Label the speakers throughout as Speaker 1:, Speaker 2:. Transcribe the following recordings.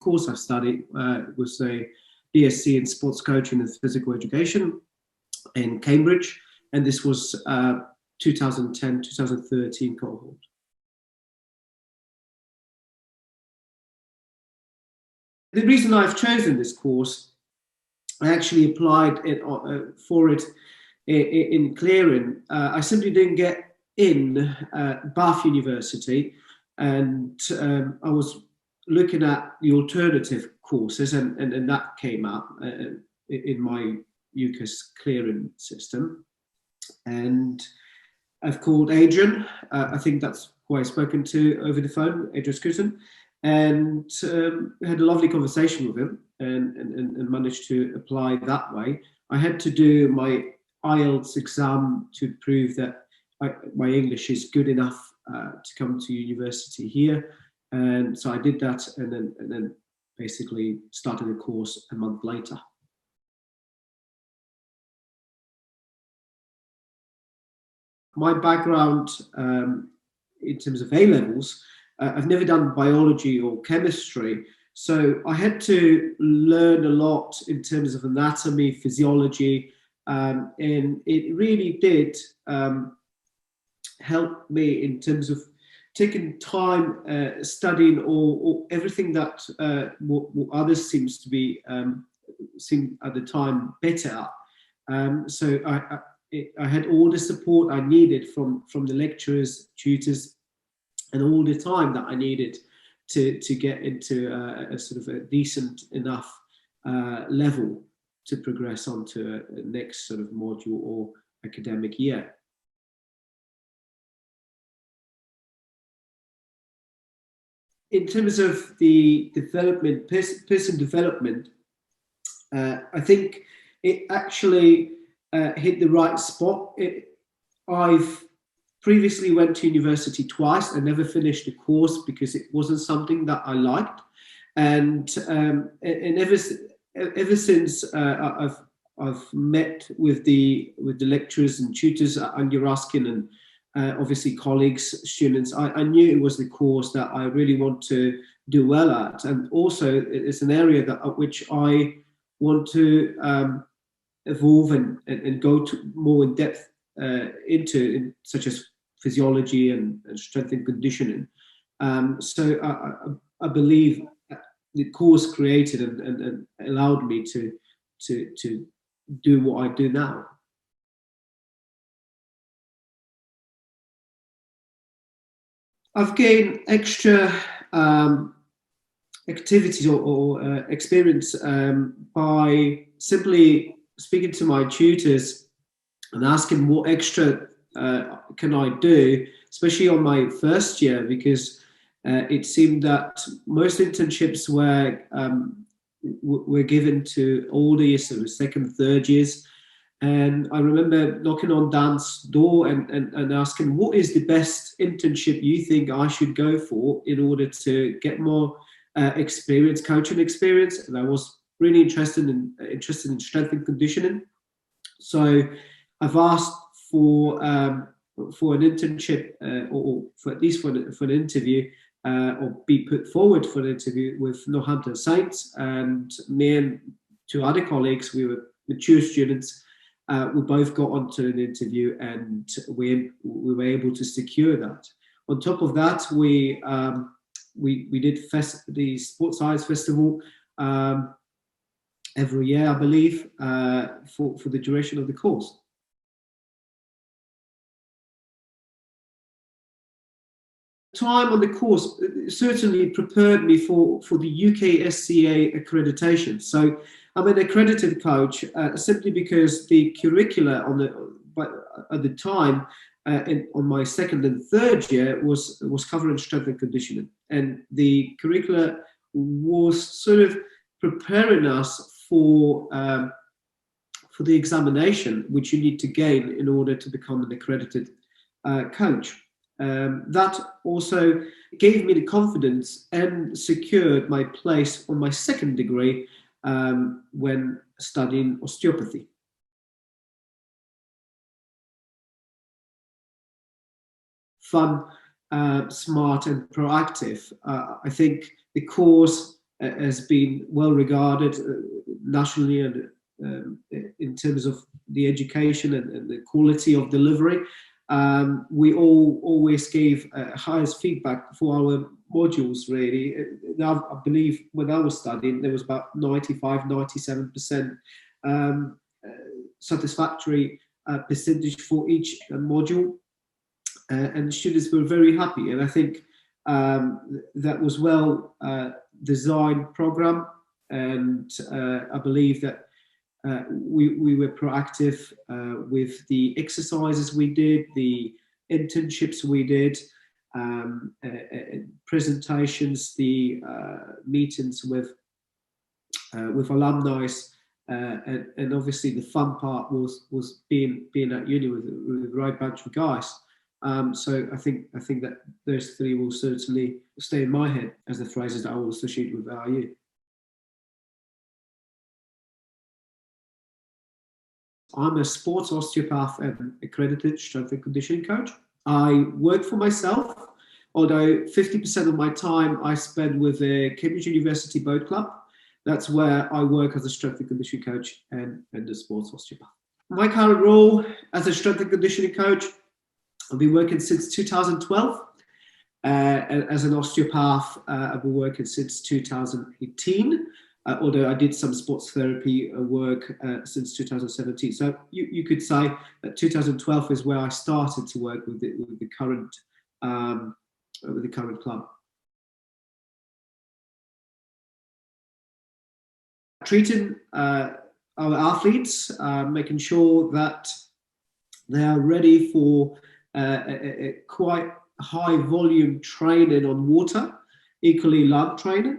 Speaker 1: course I studied was a BSc in sports coaching and physical education in Cambridge, and this was 2010-2013 cohort. The reason I've chosen this course, I actually applied for it in clearing. I simply didn't get in Bath University, and I was looking at the alternative courses, and that came up in my UCAS clearing system. And I've called Adrian. I think that's who I've spoken to over the phone, Adrian Scruton, and had a lovely conversation with him, and managed to apply that way. I had to do my IELTS exam to prove that my English is good enough to come to university here, and so I did that, and then basically started the course a month later. My background in terms of A-levels, I've never done biology or chemistry, so I had to learn a lot in terms of anatomy, physiology, and it really did help me in terms of taking time studying or everything that what others seem at the time better at. So I had all the support I needed from the lecturers, tutors, and all the time that I needed to get into a sort of a decent enough level to progress onto a next sort of module or academic year. In terms of the development, person development, I think it actually hit the right spot. I've previously went to university twice. I never finished the course because it wasn't something that I liked, and ever since I've met with the lecturers and tutors at Anglia Ruskin and obviously colleagues, students, I knew it was the course that I really want to do well at, and also it's an area that which I want to evolve and go to more in depth into, such as physiology and strength and conditioning. So I believe the course created and allowed me to do what I do now. I've gained extra activities or experience by simply speaking to my tutors and asking what extra can I do, especially on my first year, because it seemed that most internships were given to older years, so second, third years. And I remember knocking on Dan's door and asking, what is the best internship you think I should go for in order to get more experience, coaching experience? And I was really interested in strength and conditioning. So I've asked for an internship or for at least for an interview or be put forward for an interview with Northampton Saints. And me and two other colleagues, we were mature students, we both got onto an interview, and we were able to secure that. On top of that, we did the Sports Science Festival every year, I believe, for the duration of the course. Time on the course certainly prepared me for the UK SCA accreditation. So I'm an accredited coach simply because the curricula at the time on my second and third year was covering strength and conditioning, and the curricula was sort of preparing us for the examination which you need to gain in order to become an accredited coach. That also gave me the confidence and secured my place on my second degree when studying osteopathy. Fun, smart and proactive. I think the course has been well regarded nationally and in terms of the education and the quality of delivery. We all always gave highest feedback for our modules, really. Now, I believe when I was studying, there was about 95, 97% satisfactory percentage for each module. And students were very happy. And I think that was well designed program. And I believe that we were proactive with the exercises we did, the internships we did, presentations, the meetings with alumni, and obviously the fun part was being at uni with the right bunch of guys. So I think that those three will certainly stay in my head as the phrases that I will associate with RU. I'm a sports osteopath and accredited strength and conditioning coach. I work for myself, although 50% of my time I spend with the Cambridge University Boat Club. That's where I work as a strength and conditioning coach and a sports osteopath. My current role as a strength and conditioning coach, I've been working since 2012. As an osteopath, I've been working since 2018. Although I did some sports therapy work since 2017. So you could say that 2012 is where I started to work with the current club. Treating our athletes, making sure that they are ready for a quite high volume training on water, equally land training.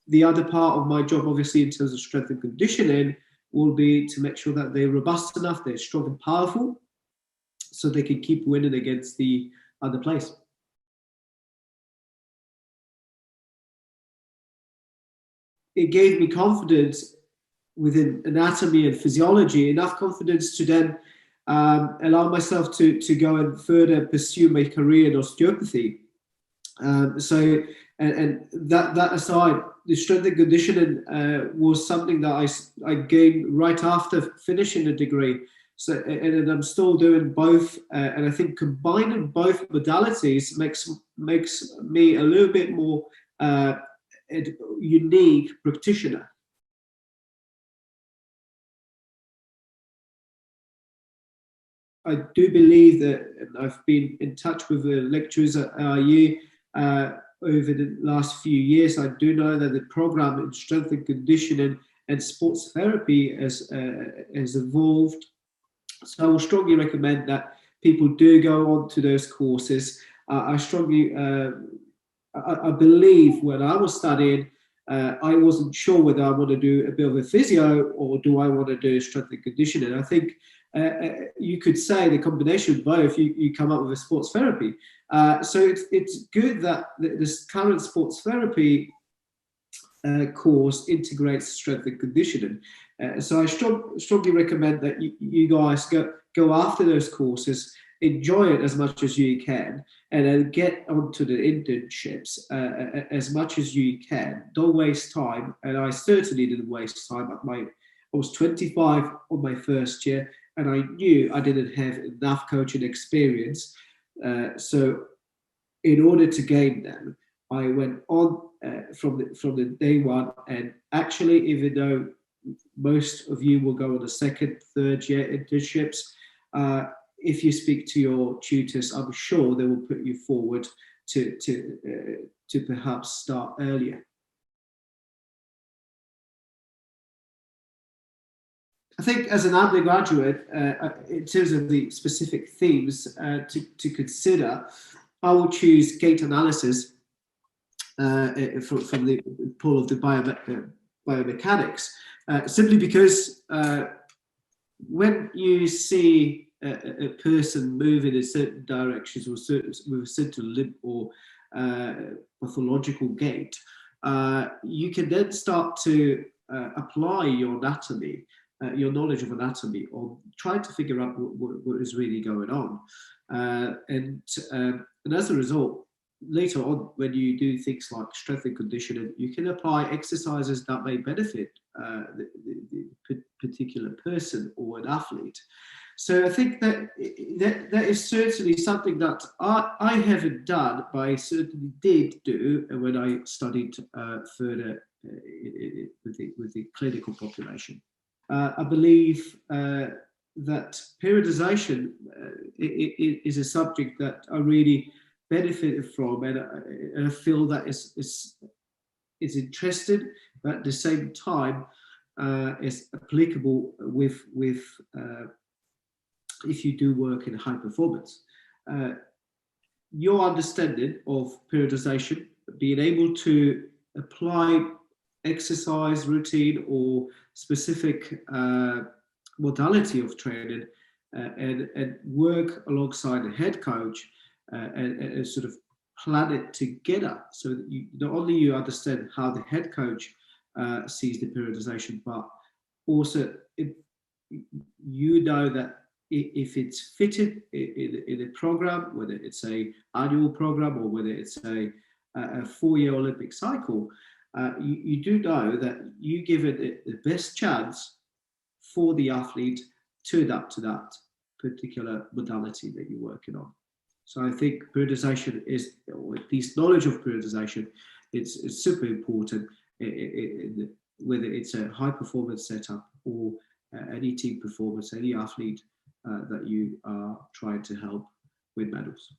Speaker 1: The other part of my job, obviously, in terms of strength and conditioning, will be to make sure that they're robust enough, they're strong and powerful, so they can keep winning against the other players. It gave me confidence within anatomy and physiology, enough confidence to then allow myself to go and further pursue my career in osteopathy. And that aside, the strength and conditioning was something that I gained right after finishing the degree. So, and I'm still doing both, and I think combining both modalities makes me a little bit more unique practitioner. I do believe that, and I've been in touch with the lecturers at RU over the last few years. I do know that the program in strength and conditioning and sports therapy has evolved. So I will strongly recommend that people do go on to those courses. I strongly, I believe when I was studying, I wasn't sure whether I want to do a bit of a physio or do I want to do strength and conditioning. I think you could say the combination of both, you come up with a sports therapy. So it's good that this current sports therapy course integrates strength and conditioning. So I strongly recommend that you guys go after those courses, enjoy it as much as you can, and then get onto the internships as much as you can. Don't waste time, and I certainly didn't waste time. I was 25 on my first year, and I knew I didn't have enough coaching experience. So in order to gain them, I went on from the day one. And actually, even though most of you will go on the second, third year internships, if you speak to your tutors, I'm sure they will put you forward to perhaps start earlier. I think as an undergraduate, in terms of the specific themes to consider, I will choose gait analysis from the pool of the biomechanics, simply because when you see a person moving in certain directions or with a certain limp or pathological gait, you can then start to apply your anatomy, your knowledge of anatomy, or try to figure out what is really going on. And as a result, later on, when you do things like strength and conditioning, you can apply exercises that may benefit the particular person or an athlete. So I think that is certainly something that I haven't done, but I certainly did do when I studied further with the clinical population. I believe that periodization is a subject that I really benefited from, and I feel that is interested, but at the same time is applicable with if you do work in high performance. Uh, your understanding of periodization, being able to apply exercise routine or specific modality of training and work alongside a head coach and sort of plan it together so that you not only you understand how the head coach sees the periodization, but also if you know that if it's fitted in a program, whether it's a annual program or whether it's a 4-year Olympic cycle, you do know that you give it the best chance for the athlete to adapt to that particular modality that you're working on. So I think periodization is, or at least knowledge of periodization, it's super important, whether it's a high performance setup or any team performance, any athlete that you are trying to help win medals.